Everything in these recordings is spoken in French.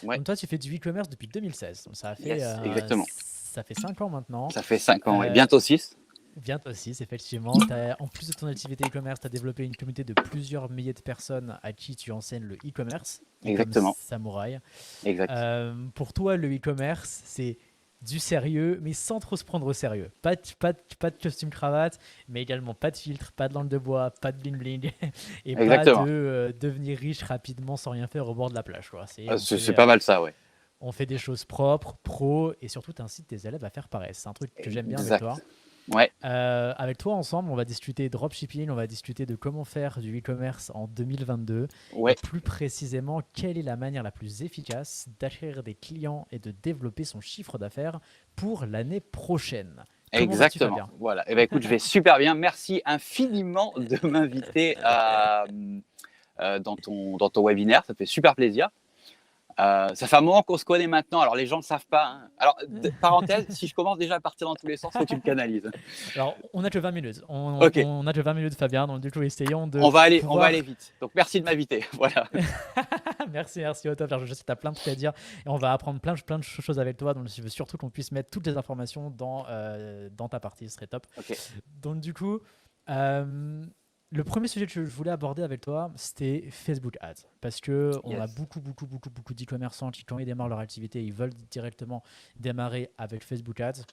Ouais. Donc toi, tu fais du e-commerce depuis 2016. Donc Yes, exactement. ça fait 5 ans maintenant. Ça fait 5 ans et Euh, bientôt 6. Bientôt 6, effectivement. En plus de ton activité e-commerce, tu as développé une communauté de plusieurs milliers de personnes à qui tu enseignes le e-commerce, comme Exactement. Samouraï. Exact. Pour toi, le e-commerce, c'est du sérieux, mais sans trop se prendre au sérieux. Pas de costume cravate, mais également pas de filtre, pas de langue de bois, pas de bling bling, et pas de Exactement. devenir riche rapidement sans rien faire au bord de la plage, quoi. C'est pas mal ça, ouais. On fait des choses propres, pro, et surtout, tu incites tes élèves à faire pareil. C'est un truc que j'aime bien avec toi. Exact. Ouais. Avec toi, ensemble, on va discuter dropshipping, on va discuter de comment faire du e-commerce en 2022 et Ouais. plus précisément, quelle est la manière la plus efficace d'acquérir des clients et de développer son chiffre d'affaires pour l'année prochaine. Comment vas-tu, Exactement. Fabien? Voilà. Eh ben, écoute, je vais super bien. Merci infiniment de m'inviter dans ton webinaire. Ça fait super plaisir. Ça fait un moment qu'on se connaît maintenant. Alors, les gens ne le savent pas, hein. Alors, parenthèse, si je commence déjà à partir dans tous les sens, il faut que tu me canalises. Alors, on a que 20 minutes. Ok. On a que 20 minutes, Fabien. Donc, du coup, essayons de On va pouvoir. aller vite. Donc, merci de m'inviter. Voilà. Merci, au top. Alors, je sais que tu as plein de trucs à dire et on va apprendre plein de choses avec toi. Donc, je veux surtout qu'on puisse mettre toutes les informations dans ta partie. Ce serait top. Ok. Donc, du coup, euh, le premier sujet que je voulais aborder avec toi, c'était Facebook Ads. Parce qu'on a Yes. beaucoup d'e-commerçants qui, quand ils démarrent leur activité, ils veulent directement démarrer avec Facebook Ads.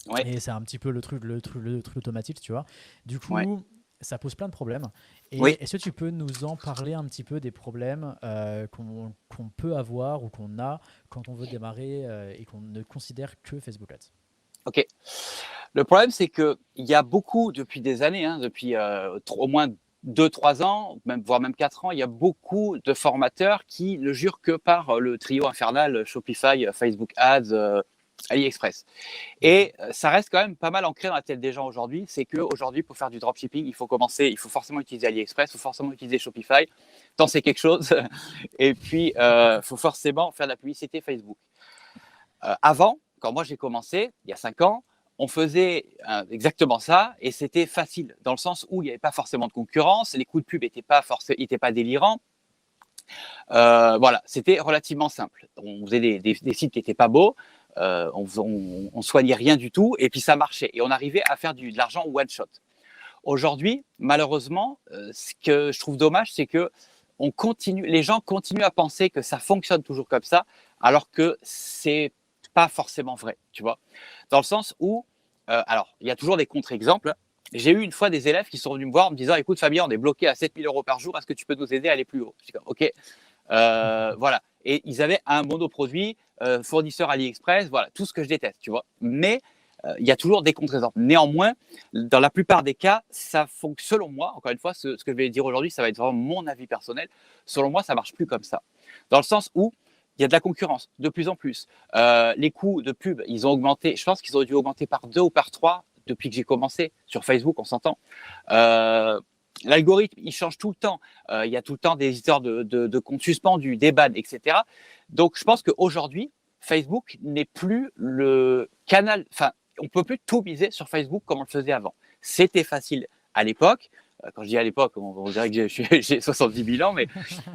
Ouais. Et c'est un petit peu le truc automatique, tu vois. Du Ouais. coup, ça pose plein de problèmes. Oui. Et est-ce que tu peux nous en parler un petit peu des problèmes qu'on peut avoir ou qu'on a quand on veut démarrer et qu'on ne considère que Facebook Ads? Ok. Le problème, c'est qu'il y a beaucoup, depuis des années, hein, depuis au moins 2, 3 ans, même, voire même 4 ans, il y a beaucoup de formateurs qui ne jurent que par le trio infernal Shopify, Facebook Ads, AliExpress. Et ça reste quand même pas mal ancré dans la tête des gens aujourd'hui. C'est qu'aujourd'hui, pour faire du dropshipping, il faut forcément utiliser AliExpress, il faut forcément utiliser Shopify, tant c'est quelque chose. Et puis, il faut forcément faire de la publicité Facebook. Avant, quand moi j'ai commencé, il y a 5 ans, on faisait exactement ça et c'était facile dans le sens où il n'y avait pas forcément de concurrence, les coûts de pub n'étaient pas délirants. Voilà, c'était relativement simple. On faisait des sites qui n'étaient pas beaux, on soignait rien du tout et puis ça marchait et on arrivait à faire de l'argent one shot. Aujourd'hui, malheureusement, ce que je trouve dommage, c'est que les gens continuent à penser que ça fonctionne toujours comme ça, alors que c'est pas forcément vrai, tu vois. Dans le sens où, alors, il y a toujours des contre-exemples. J'ai eu une fois des élèves qui sont venus me voir en me disant, écoute Fabien, on est bloqué à 7 000 euros par jour, est-ce que tu peux nous aider à aller plus haut? Je dis, ok, voilà. Et ils avaient un monoproduit, fournisseur AliExpress, voilà, tout ce que je déteste, tu vois. Mais il y a toujours des contre-exemples. Néanmoins, dans la plupart des cas, ça fonctionne, selon moi, encore une fois, ce que je vais dire aujourd'hui, ça va être vraiment mon avis personnel. Selon moi, ça marche plus comme ça. Dans le sens où il y a de la concurrence, de plus en plus. Les coûts de pub, ils ont augmenté. Je pense qu'ils auraient dû augmenter par 2 ou par 3 depuis que j'ai commencé. Sur Facebook, on s'entend. L'algorithme, il change tout le temps. Il y a tout le temps des histoires de comptes suspendus, des bans, etc. Donc, je pense qu'aujourd'hui, Facebook n'est plus le canal. Enfin, on ne peut plus tout miser sur Facebook comme on le faisait avant. C'était facile à l'époque. Quand je dis à l'époque, on dirait que j'ai 70 000 ans, mais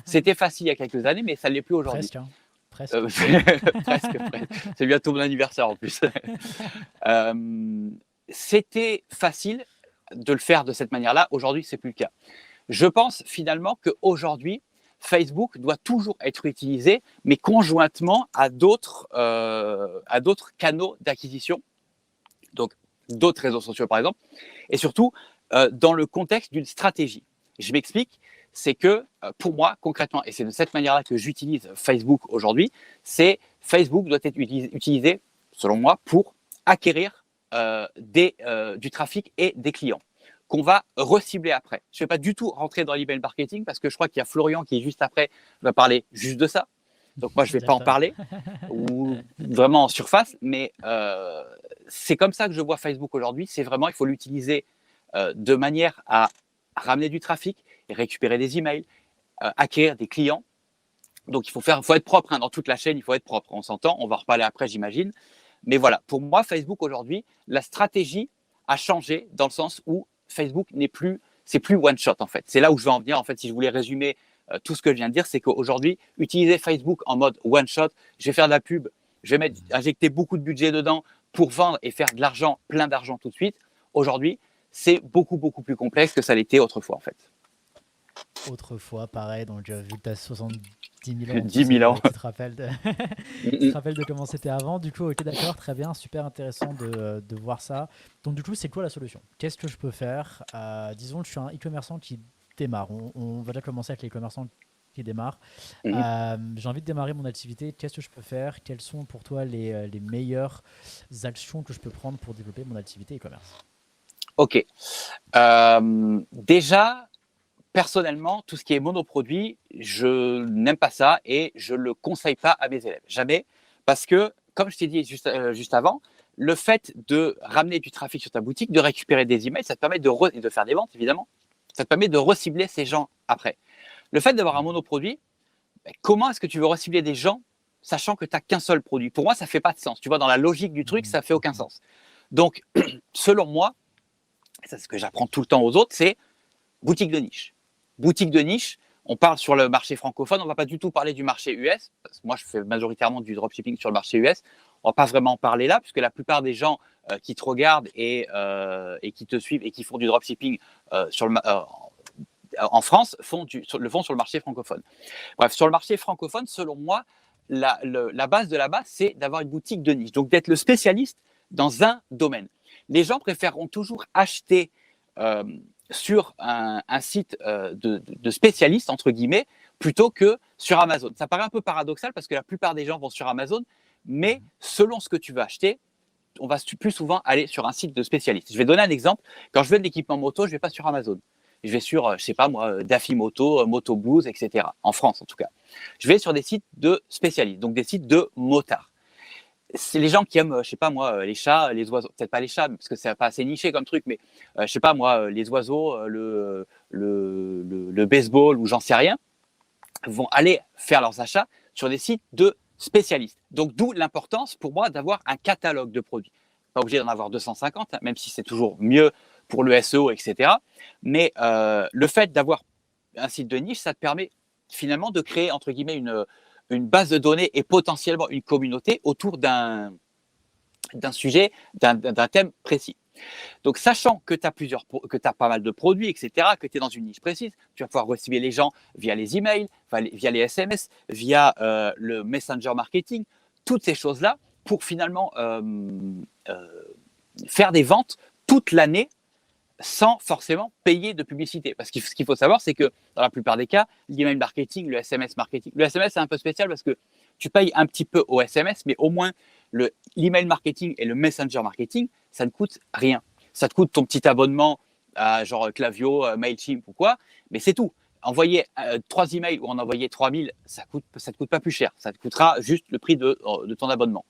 c'était facile il y a quelques années, mais ça ne l'est plus aujourd'hui. Presque, hein. Presque. Presque. C'est bientôt mon anniversaire en plus. C'était facile de le faire de cette manière-là. Aujourd'hui, c'est plus le cas. Je pense finalement qu'aujourd'hui, Facebook doit toujours être utilisé, mais conjointement à d'autres canaux d'acquisition, donc d'autres réseaux sociaux par exemple, et surtout dans le contexte d'une stratégie. Je m'explique, c'est que pour moi, concrètement, et c'est de cette manière-là que j'utilise Facebook aujourd'hui, c'est Facebook doit être utilisé, selon moi, pour acquérir du trafic et des clients qu'on va recibler après. Je ne vais pas du tout rentrer dans l'email marketing parce que je crois qu'il y a Florian qui est juste après, va parler juste de ça. Donc moi, je ne vais pas en Exactement. parler, ou vraiment en surface, mais c'est comme ça que je vois Facebook aujourd'hui. C'est vraiment, il faut l'utiliser de manière à ramener du trafic, et récupérer des emails, acquérir des clients. Donc il faut être propre, hein, dans toute la chaîne, il faut être propre. On s'entend, on va en reparler après, j'imagine. Mais voilà, pour moi, Facebook aujourd'hui, la stratégie a changé dans le sens où Facebook c'est plus one shot en fait. C'est là où je veux en venir en fait. Si je voulais résumer tout ce que je viens de dire, c'est qu'aujourd'hui, utiliser Facebook en mode one shot, je vais faire de la pub, je vais injecter beaucoup de budget dedans pour vendre et faire de l'argent, plein d'argent tout de suite. Aujourd'hui, c'est beaucoup, beaucoup plus complexe que ça l'était autrefois, en fait. Autrefois, pareil, donc vu que tu as 70 000 ans, 10 000 ans. tu te rappelles de, tu te rappelles de comment c'était avant. Du coup, ok, d'accord, très bien, super intéressant de voir ça. Donc, du coup, c'est quoi la solution? Qu'est-ce que je peux faire? Disons que je suis un e-commerçant qui démarre. On va déjà commencer avec les commerçants qui démarrent. J'ai envie de démarrer mon activité. Qu'est-ce que je peux faire? Quelles sont pour toi les meilleures actions que je peux prendre pour développer mon activité e-commerce? Ok. Déjà, personnellement, tout ce qui est monoproduit, je n'aime pas ça et je ne le conseille pas à mes élèves. Jamais. Parce que, comme je t'ai dit juste avant, le fait de ramener du trafic sur ta boutique, de récupérer des emails, ça te permet et de faire des ventes, évidemment, ça te permet de recibler ces gens après. Le fait d'avoir un monoproduit, comment est-ce que tu veux recibler des gens sachant que tu n'as qu'un seul produit? Pour moi, ça ne fait pas de sens. Tu vois, dans la logique du truc, ça ne fait aucun sens. Donc, selon moi, c'est ce que j'apprends tout le temps aux autres, c'est boutique de niche. Boutique de niche, on parle sur le marché francophone, on ne va pas du tout parler du marché US, parce que moi je fais majoritairement du dropshipping sur le marché US, on ne va pas vraiment en parler là, puisque la plupart des gens qui te regardent et qui te suivent et qui font du dropshipping en France le font sur le marché francophone. Bref, sur le marché francophone, selon moi, la base de la base, c'est d'avoir une boutique de niche, donc d'être le spécialiste dans un domaine. Les gens préféreront toujours acheter sur un site de spécialistes, entre guillemets, plutôt que sur Amazon. Ça paraît un peu paradoxal parce que la plupart des gens vont sur Amazon, mais selon ce que tu veux acheter, on va plus souvent aller sur un site de spécialistes. Je vais donner un exemple. Quand je veux de l'équipement moto, je ne vais pas sur Amazon. Je vais sur, je ne sais pas moi, Daffy Moto, Moto Blues, etc. En France, en tout cas. Je vais sur des sites de spécialistes, donc des sites de motards. C'est les gens qui aiment, je sais pas moi, les chats, les oiseaux, peut-être pas les chats, parce que c'est pas assez niché comme truc, mais je sais pas moi, les oiseaux, le baseball ou j'en sais rien, vont aller faire leurs achats sur des sites de spécialistes. Donc d'où l'importance pour moi d'avoir un catalogue de produits. Pas obligé d'en avoir 250, hein, même si c'est toujours mieux pour le SEO, etc. Mais le fait d'avoir un site de niche, ça te permet finalement de créer, entre guillemets, une base de données et potentiellement une communauté autour d'un sujet, d'un thème précis. Donc, sachant que tu as pas mal de produits, etc., que tu es dans une niche précise, tu vas pouvoir recibler les gens via les emails, via les SMS, via le messenger marketing, toutes ces choses-là pour finalement faire des ventes toute l'année sans forcément payer de publicité. Parce que ce qu'il faut savoir, c'est que dans la plupart des cas, l'email marketing, le SMS marketing, le SMS c'est un peu spécial parce que tu payes un petit peu au SMS, mais au moins l'email marketing et le messenger marketing, ça ne coûte rien. Ça te coûte ton petit abonnement à genre Klaviyo, Mailchimp ou quoi, mais c'est tout. Envoyer 3 emails ou en envoyer 3000, ça te coûte pas plus cher. Ça te coûtera juste le prix de ton abonnement.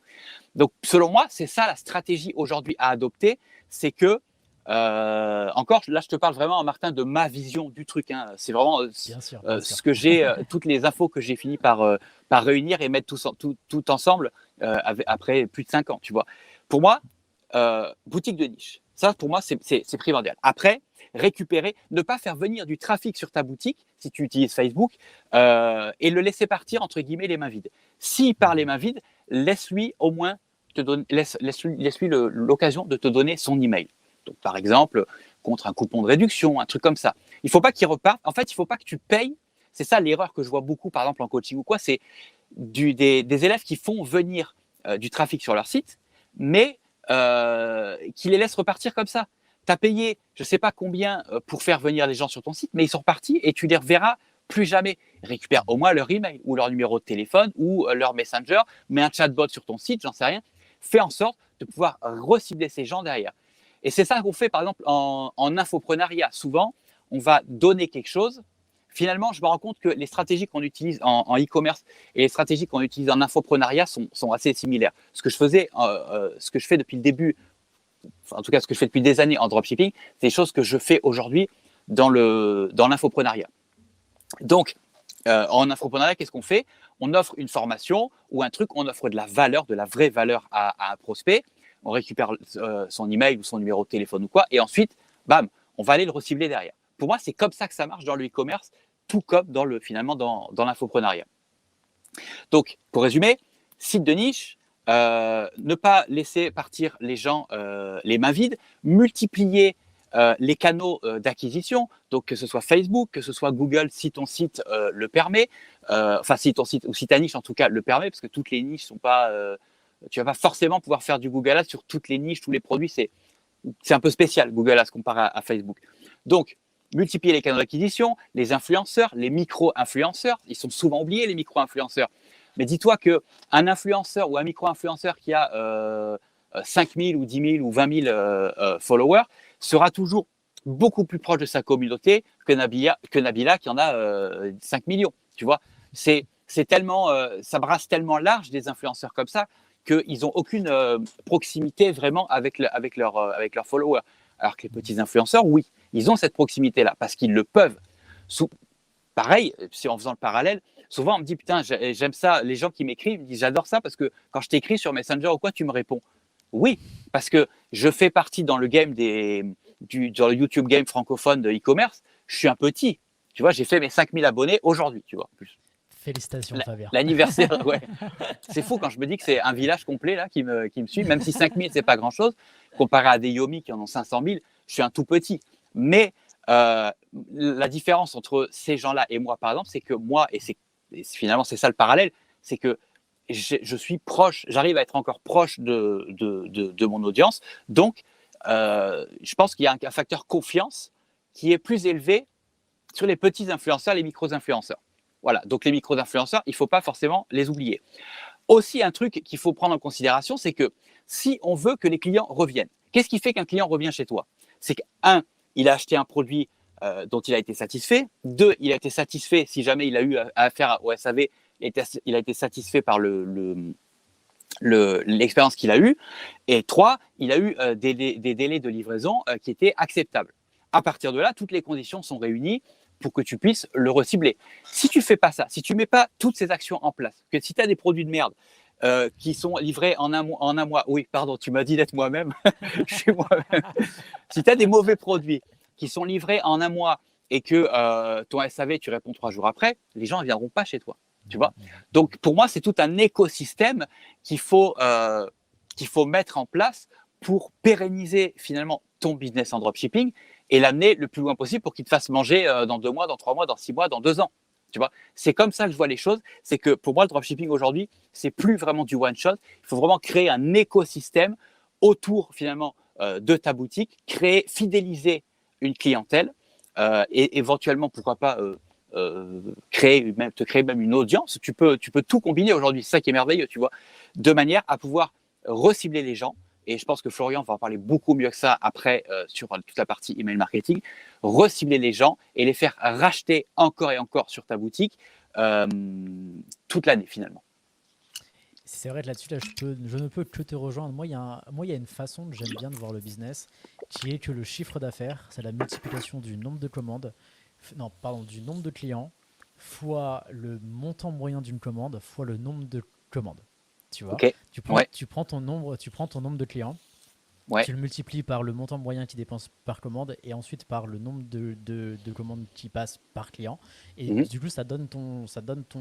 Donc, selon moi, c'est ça la stratégie aujourd'hui à adopter, c'est que encore, là, je te parle vraiment, Martin, de ma vision du truc. Hein. C'est vraiment bien sûr. ce que j'ai, toutes les infos que j'ai fini par réunir et mettre tout ensemble après plus de 5 ans. Tu vois. Pour moi, boutique de niche, ça, pour moi, c'est primordial. Après, récupérer, ne pas faire venir du trafic sur ta boutique, si tu utilises Facebook, et le laisser partir, entre guillemets, les mains vides. S'il part les mains vides, laisse-lui au moins laisse-lui l'occasion de te donner son email. Donc, par exemple, contre un coupon de réduction, un truc comme ça. Il ne faut pas qu'il reparte. En fait, il ne faut pas que tu payes. C'est ça l'erreur que je vois beaucoup, par exemple, en coaching ou quoi. C'est des élèves qui font venir du trafic sur leur site, mais qui les laissent repartir comme ça. Tu as payé, je ne sais pas combien, pour faire venir les gens sur ton site, mais ils sont repartis et tu les reverras plus jamais. Récupère au moins leur email ou leur numéro de téléphone ou leur messenger, mets un chatbot sur ton site, j'en sais rien. Fais en sorte de pouvoir recibler ces gens derrière. Et c'est ça qu'on fait, par exemple, en infoprenariat. Souvent, on va donner quelque chose. Finalement, je me rends compte que les stratégies qu'on utilise en e-commerce et les stratégies qu'on utilise en infoprenariat sont assez similaires. Ce que je fais depuis le début, enfin, en tout cas, ce que je fais depuis des années en dropshipping, c'est des choses que je fais aujourd'hui dans l'infoprenariat. Donc, en infoprenariat, qu'est-ce qu'on fait? On offre une formation ou un truc, on offre de la valeur, de la vraie valeur à un prospect. On récupère son email ou son numéro de téléphone ou quoi, et ensuite, bam, on va aller le recibler derrière. Pour moi, c'est comme ça que ça marche dans le e-commerce tout comme finalement dans l'infoprenariat. Donc, pour résumer, site de niche, ne pas laisser partir les gens les mains vides, multiplier les canaux d'acquisition, donc que ce soit Facebook, que ce soit Google, si ton site le permet, enfin si ton site ou si ta niche en tout cas le permet, parce que toutes les niches sont pas, tu vas pas forcément pouvoir faire du Google Ads sur toutes les niches, tous les produits, c'est un peu spécial Google Ads comparé à Facebook. Donc multiplier les canaux d'acquisition, les influenceurs, les micro-influenceurs, ils sont souvent oubliés les micro-influenceurs. Mais dis-toi qu'un influenceur ou un micro-influenceur qui a 5 000 ou 10 000 ou 20 000 followers sera toujours beaucoup plus proche de sa communauté que Nabila qui en a 5 millions. Tu vois, c'est tellement, ça brasse tellement large des influenceurs comme ça qu'ils n'ont aucune proximité vraiment avec leurs followers. Alors que les petits influenceurs, oui, ils ont cette proximité-là parce qu'ils le peuvent. Pareil, si en faisant le parallèle, souvent on me dit putain, j'aime ça, les gens qui m'écrivent me disent j'adore ça parce que quand je t'écris sur Messenger ou quoi, tu me réponds. Oui, parce que je fais partie dans le game dans le YouTube game francophone de e-commerce, je suis un petit. Tu vois, j'ai fait mes 5000 abonnés aujourd'hui, tu vois. En plus. Félicitations, Fabien. L'anniversaire, ouais. C'est fou quand je me dis que c'est un village complet là qui me suit, même si 5000 c'est pas grand-chose comparé à des Yomi qui en ont 500 000, je suis un tout petit. Mais la différence entre ces gens-là et moi, par exemple, c'est que moi, et finalement c'est ça le parallèle, c'est que je suis proche, j'arrive à être encore proche de mon audience. Donc, je pense qu'il y a un facteur confiance qui est plus élevé sur les petits influenceurs, les micro-influenceurs. Voilà, donc les micro-influenceurs, il ne faut pas forcément les oublier. Aussi, un truc qu'il faut prendre en considération, c'est que si on veut que les clients reviennent, qu'est-ce qui fait qu'un client revient chez toi? C'est qu'un, il a acheté un produit dont il a été satisfait. Deux, il a été satisfait si jamais il a eu affaire au SAV, il a été satisfait par l'expérience qu'il a eue. Et trois, il a eu des délais de livraison qui étaient acceptables. À partir de là, toutes les conditions sont réunies pour que tu puisses le recibler. Si tu ne fais pas ça, si tu ne mets pas toutes ces actions en place, que si tu as des produits de merde qui sont livrés en un mois, oui, pardon, tu m'as dit d'être moi-même, je suis moi-même. Si tu as des mauvais produits qui sont livrés en un mois et que ton SAV, tu réponds 3 jours après, les gens ne viendront pas chez toi. Tu vois. Donc, pour moi, c'est tout un écosystème qu'il faut mettre en place pour pérenniser finalement ton business en dropshipping et l'amener le plus loin possible pour qu'il te fasse manger dans 2 mois, dans 3 mois, dans 6 mois, dans 2 ans. Tu vois, c'est comme ça que je vois les choses. C'est que pour moi, le dropshipping aujourd'hui, c'est plus vraiment du one shot. Il faut vraiment créer un écosystème autour finalement de ta boutique, fidéliser une clientèle et éventuellement, pourquoi pas, te créer même une audience. Tu peux tout combiner aujourd'hui. C'est ça qui est merveilleux, tu vois, de manière à pouvoir recibler les gens. Et je pense que Florian va en parler beaucoup mieux que ça après sur toute la partie email marketing. Recibler les gens et les faire racheter encore et encore sur ta boutique toute l'année finalement. C'est vrai que là-dessus, je ne peux que te rejoindre. Moi, il y a une façon que j'aime bien de voir le business, qui est que le chiffre d'affaires, c'est la multiplication du nombre de commandes, du nombre de clients, fois le montant moyen d'une commande, fois le nombre de commandes. Tu vois, okay. tu prends ton nombre de clients. Ouais. Tu le multiplies par le montant moyen qui dépense par commande et ensuite par le nombre de commandes qui passent par client. Et du coup, ça donne ton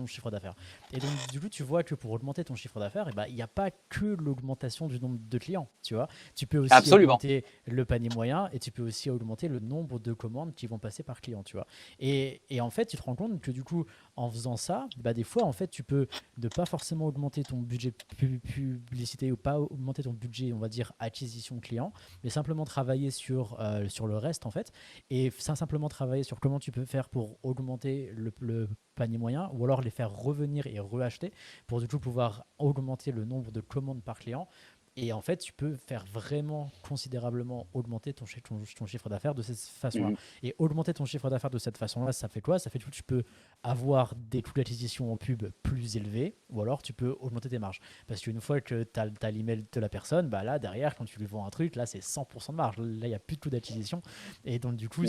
chiffre d'affaires. Et donc, du coup, tu vois que pour augmenter ton chiffre d'affaires, il n'y a pas que l'augmentation du nombre de clients. Tu vois, tu peux aussi augmenter le panier moyen et tu peux aussi augmenter le nombre de commandes qui vont passer par client. Tu vois. Et en fait, tu te rends compte que du coup, en faisant ça, des fois, en fait, tu peux ne pas forcément augmenter ton budget publicité ou pas augmenter ton budget, on va dire, acquisition client, mais simplement travailler sur le reste en fait, et simplement travailler sur comment tu peux faire pour augmenter le panier moyen, ou alors les faire revenir et reacheter pour du coup pouvoir augmenter le nombre de commandes par client. Et en fait, tu peux faire vraiment considérablement augmenter ton chiffre d'affaires de cette façon-là. Et augmenter ton chiffre d'affaires de cette façon-là, ça fait quoi? Ça fait que tu peux avoir des coûts d'acquisition en pub plus élevés, ou alors tu peux augmenter tes marges. Parce qu'une fois que tu as l'email de la personne, là, derrière, quand tu lui vends un truc, là, c'est 100% de marge. Là, il n'y a plus de coûts d'acquisition. Et donc, du coup,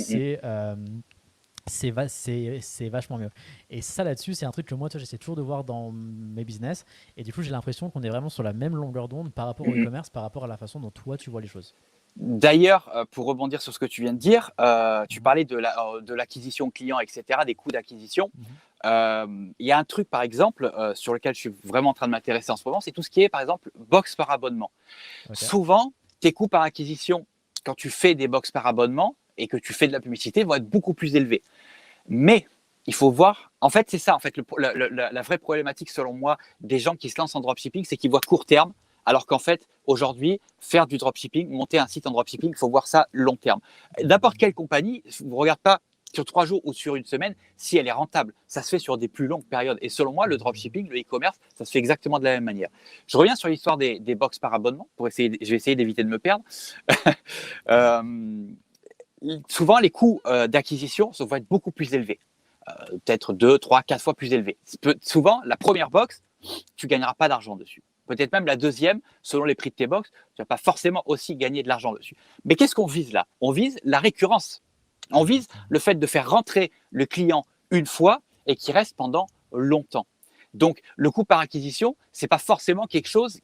c'est vachement mieux. Et ça là-dessus, c'est un truc que moi, j'essaie toujours de voir dans mes business. Et du coup, j'ai l'impression qu'on est vraiment sur la même longueur d'onde par rapport au e-commerce, par rapport à la façon dont toi, tu vois les choses. D'ailleurs, pour rebondir sur ce que tu viens de dire, tu parlais de l'acquisition client, etc., des coûts d'acquisition. Mhm. Il y a un truc, par exemple, sur lequel je suis vraiment en train de m'intéresser en ce moment, c'est tout ce qui est, par exemple, box par abonnement. Ok. Souvent, tes coûts par acquisition, quand tu fais des box par abonnement et que tu fais de la publicité, vont être beaucoup plus élevés. Mais il faut voir, en fait, c'est ça, en fait, la vraie problématique, selon moi, des gens qui se lancent en dropshipping, c'est qu'ils voient court terme, alors qu'en fait, aujourd'hui, faire du dropshipping, monter un site en dropshipping, il faut voir ça long terme. N'importe quelle compagnie ne regarde pas sur 3 jours ou sur une semaine si elle est rentable. Ça se fait sur des plus longues périodes. Et selon moi, le dropshipping, le e-commerce, ça se fait exactement de la même manière. Je reviens sur l'histoire des box par abonnement, je vais essayer d'éviter de me perdre. Souvent, les coûts d'acquisition vont être beaucoup plus élevés. Peut-être 2, 3, 4 fois plus élevés. Souvent, la première box, tu ne gagneras pas d'argent dessus. Peut-être même la deuxième, selon les prix de tes box, tu ne vas pas forcément aussi gagner de l'argent dessus. Mais qu'est-ce qu'on vise là? On vise la récurrence. On vise le fait de faire rentrer le client une fois et qu'il reste pendant longtemps. Donc, le coût par acquisition, ce n'est pas forcément quelque chose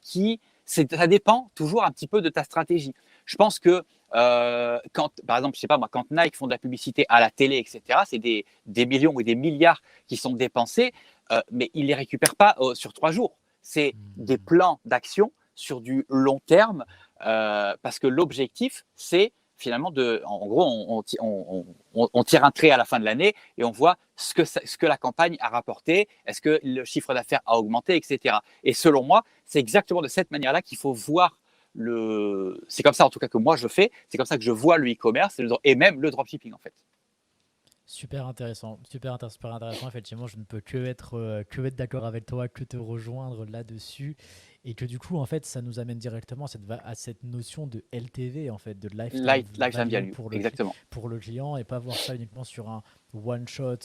ça dépend toujours un petit peu de ta stratégie. Je pense que quand, par exemple, je sais pas moi, quand Nike font de la publicité à la télé, etc., c'est des millions ou des milliards qui sont dépensés, mais ils ne les récupèrent pas sur 3 jours. C'est des plans d'action sur du long terme, parce que l'objectif, c'est finalement en gros, on tire un trait à la fin de l'année et on voit ce que la campagne a rapporté, est-ce que le chiffre d'affaires a augmenté, etc. Et selon moi, c'est exactement de cette manière-là qu'il faut voir c'est comme ça en tout cas que moi je fais, c'est comme ça que je vois le e-commerce et même le dropshipping en fait. Super intéressant, super intéressant. Effectivement, je ne peux que être d'accord avec toi, que te rejoindre là-dessus. Et que du coup, en fait, ça nous amène directement à cette notion de LTV, en fait, de lifetime Lifetime value value, exactement. pour le client et pas voir ça uniquement sur un one-shot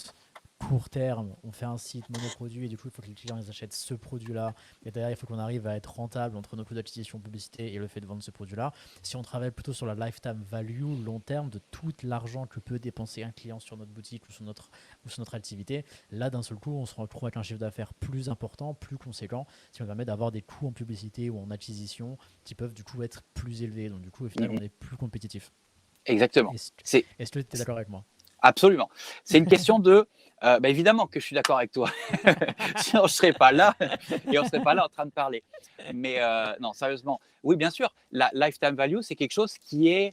court terme. On fait un site monoproduit et du coup, il faut que les clients ils achètent ce produit-là. Et derrière, il faut qu'on arrive à être rentable entre nos coûts d'acquisition publicité et le fait de vendre ce produit-là. Si on travaille plutôt sur la lifetime value, long terme, de tout l'argent que peut dépenser un client sur notre boutique ou sur notre activité, là, d'un seul coup, on se retrouve avec un chiffre d'affaires plus important, plus conséquent, ce qui nous permet d'avoir des coûts en publicité ou en acquisition qui peuvent du coup être plus élevés. Donc, du coup, au final, on est plus compétitif. Exactement. Est-ce que tu es d'accord avec moi? Absolument. C'est une question de. Évidemment que je suis d'accord avec toi. Sinon, je ne serais pas là et on ne serait pas là en train de parler. Mais non, sérieusement, oui, bien sûr, la lifetime value, c'est quelque chose qui est,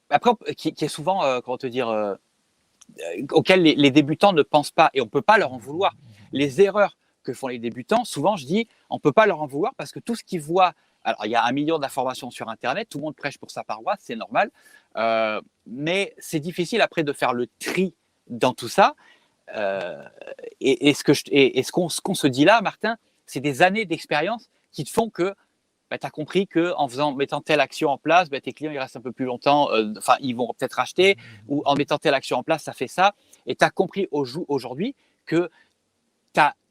après, qui est souvent, comment te dire, auquel les débutants ne pensent pas et on ne peut pas leur en vouloir. Les erreurs que font les débutants, souvent, je dis, on ne peut pas leur en vouloir parce que tout ce qu'ils voient. Alors, il y a 1 million d'informations sur Internet, tout le monde prêche pour sa paroisse, c'est normal. Mais c'est difficile après de faire le tri dans tout ça. Ce qu'on se dit là, Martin, c'est des années d'expérience qui te font que tu as compris qu'en mettant telle action en place, tes clients ils restent un peu plus longtemps, ils vont peut-être racheter, ou en mettant telle action en place, ça fait ça. Et tu as compris aujourd'hui que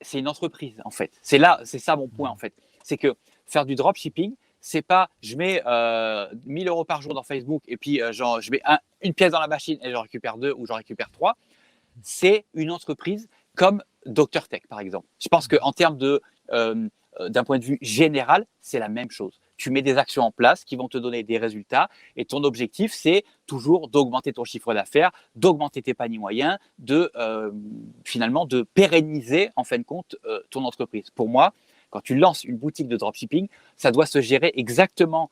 c'est une entreprise, en fait. C'est ça mon point, en fait. C'est que faire du dropshipping, c'est pas je mets 1 000 € par jour dans Facebook et puis je mets une pièce dans la machine et j'en récupère 2 ou j'en récupère 3. C'est une entreprise comme Dr Tech, par exemple. Je pense qu'en termes d'un point de vue général, c'est la même chose. Tu mets des actions en place qui vont te donner des résultats et ton objectif, c'est toujours d'augmenter ton chiffre d'affaires, d'augmenter tes paniers moyens, finalement de pérenniser en fin de compte ton entreprise. Pour moi, quand tu lances une boutique de dropshipping, ça doit se gérer exactement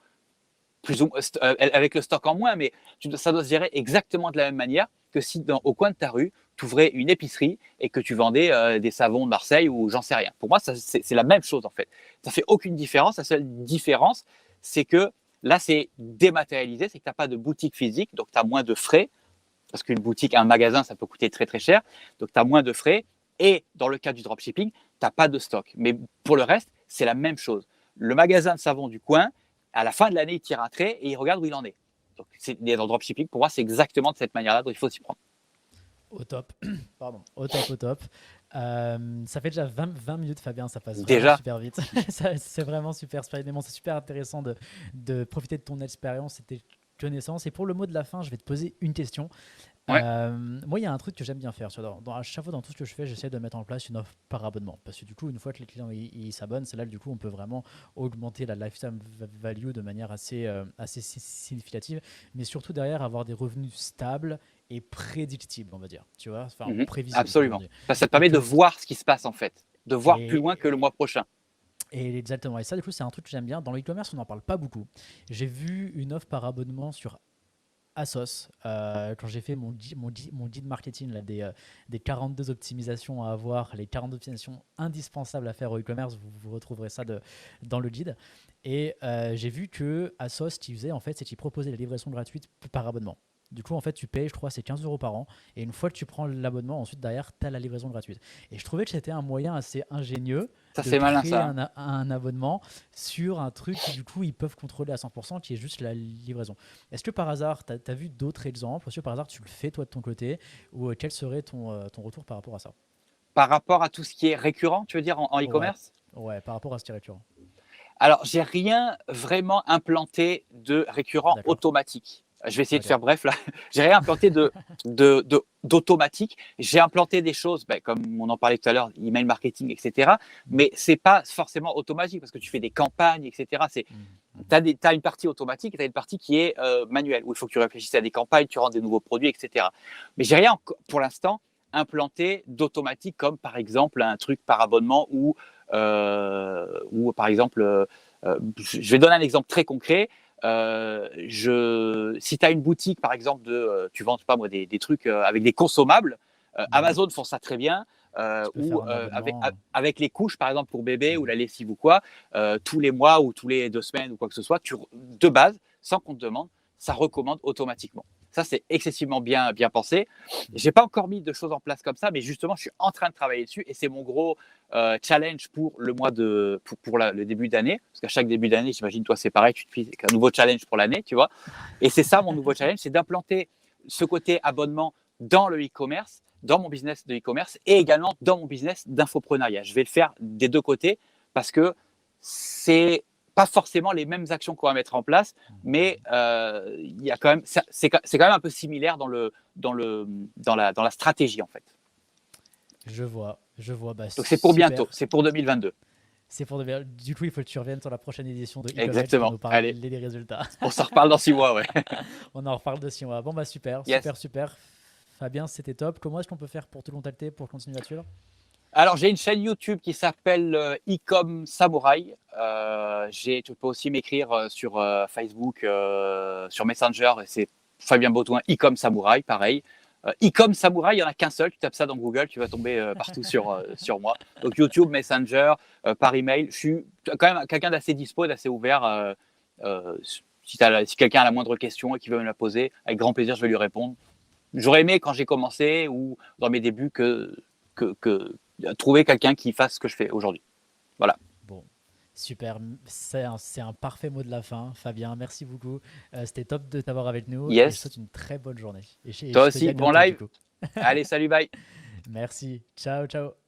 avec le stock en moins, mais ça doit se gérer exactement de la même manière que si au coin de ta rue, tu ouvrais une épicerie et que tu vendais des savons de Marseille ou j'en sais rien. Pour moi, c'est la même chose en fait. Ça fait aucune différence. La seule différence, c'est que là, c'est dématérialisé, c'est que tu n'as pas de boutique physique, donc tu as moins de frais, parce qu'une boutique, un magasin, ça peut coûter très très cher, donc tu as moins de frais. Et dans le cas du dropshipping, tu n'as pas de stock. Mais pour le reste, c'est la même chose. Le magasin de savon du coin, à la fin de l'année, il tire un trait et il regarde où il en est. Donc, dans le dropshipping, pour moi, c'est exactement de cette manière-là dont il faut s'y prendre. Au top. Pardon. Au top, au top. Ça fait déjà 20 minutes, Fabien, ça passe vraiment Déjà, super vite. C'est vraiment super, c'est super intéressant de profiter de ton expérience et de tes connaissances. Et pour le mot de la fin, je vais te poser une question. Ouais. Moi, il y a un truc que j'aime bien faire. Tu vois, à chaque fois, dans tout ce que je fais, j'essaie de mettre en place une offre par abonnement. Parce que du coup, une fois que les clients ils s'abonnent, c'est là que du coup, on peut vraiment augmenter la lifetime value de manière assez significative. Mais surtout, derrière, avoir des revenus stables et prédictibles, on va dire. Tu vois, enfin, Mhm. prévisibles, comme on Absolument. dit. Ça te Et permet de que, voir ce qui se passe en fait, de voir plus loin que le et, mois prochain. et exactement. Et ça, du coup, c'est un truc que j'aime bien. Dans le e-commerce, on n'en parle pas beaucoup. J'ai vu une offre par abonnement sur Asos, quand j'ai fait mon guide marketing là, des 42 optimisations à avoir, les 42 optimisations indispensables à faire au e-commerce, vous retrouverez ça dans le guide. Et j'ai vu que Asos, ce qu'ils faisaient, en fait, c'est qu'ils proposaient la livraison gratuite par abonnement. Du coup, en fait, tu payes, je crois, c'est 15 euros par an. Et une fois que tu prends l'abonnement, ensuite, derrière, tu as la livraison gratuite. Et je trouvais que c'était un moyen assez ingénieux Ça, de c'est malin, créer ça. un abonnement sur un truc qui, du coup, ils peuvent contrôler à 100%, qui est juste la livraison. Est-ce que par hasard, tu as vu d'autres exemples? Est-ce que par hasard, tu le fais toi de ton côté? Ou quel serait ton retour par rapport à ça? Par rapport à tout ce qui est récurrent, tu veux dire, en Ouais, e-commerce? ouais, par rapport à ce qui est récurrent. Alors, j'ai rien vraiment implanté de récurrent D'accord, automatique. Je vais essayer de ok. faire bref là. J'ai rien implanté d'automatique. J'ai implanté des choses, ben, comme on en parlait tout à l'heure, email marketing, etc. Mais c'est pas forcément automatique parce que tu fais des campagnes, etc. Tu Mhm, mhm. as une partie automatique et tu as une partie qui est manuelle, où il faut que tu réfléchisses à des campagnes, tu rends des nouveaux produits, etc. Mais j'ai rien pour l'instant implanté d'automatique comme par exemple un truc par abonnement ou par exemple, je vais donner un exemple très concret. Si tu as une boutique, par exemple, tu vends pas moi, des trucs avec des consommables, Ouais, Amazon font ça très bien. tu peux faire Ou un abonnement. avec les couches, par exemple, pour bébé ou Mhm, la lessive ou quoi, tous les mois ou tous les 2 semaines ou quoi que ce soit, de base, sans qu'on te demande, ça recommande automatiquement. Ça, c'est excessivement bien pensé. mhm. J'ai pas encore mis de choses en place comme ça, mais justement, je suis en train de travailler dessus et c'est mon gros challenge pour le mois pour le début d'année. Parce qu'à chaque début d'année, j'imagine, toi, c'est pareil, tu te fixes un nouveau challenge pour l'année, tu vois. Et c'est ça mon nouveau challenge, c'est d'implanter ce côté abonnement dans le e-commerce, dans mon business de e-commerce et également dans mon business d'infoprenariat. Je vais le faire des deux côtés parce que c'est pas forcément les mêmes actions qu'on va mettre en place, mais il y a quand même, c'est quand même un peu similaire dans la stratégie en fait. Je vois, bah Donc c'est pour bientôt, super. c'est pour 2022. C'est pour du coup, il faut que tu reviennes sur la prochaine édition de e-commerce pour Exactement. nous parler Allez, des résultats. on s'en reparle dans 6 mois, ouais. On en reparle de 6 mois. Bon, bah super, Yes. super, super. Fabien, c'était top. Comment est-ce qu'on peut faire pour te contacter, pour continuer à te suivre? Alors, j'ai une chaîne YouTube qui s'appelle Ecom Samurai. Tu peux aussi m'écrire sur Facebook, sur Messenger, et c'est Fabien Baudouin, Ecom Samurai, pareil. Ecom Samurai, il n'y en a qu'un seul. Tu tapes ça dans Google, tu vas tomber partout sur moi. Donc, YouTube, Messenger, par email. Je suis quand même quelqu'un d'assez dispo, d'assez ouvert. Euh, si quelqu'un a la moindre question et qui veut me la poser, avec grand plaisir, je vais lui répondre. J'aurais aimé, quand j'ai commencé ou dans mes débuts, que trouver quelqu'un qui fasse ce que je fais aujourd'hui. Voilà. Bon, super. C'est un parfait mot de la fin. Fabien, merci beaucoup. C'était top de t'avoir avec nous et je te Yes. souhaite une très bonne journée. Et Toi je te dis aussi, à bon bientôt du live. coup. Allez, salut, bye. Merci. Ciao, ciao.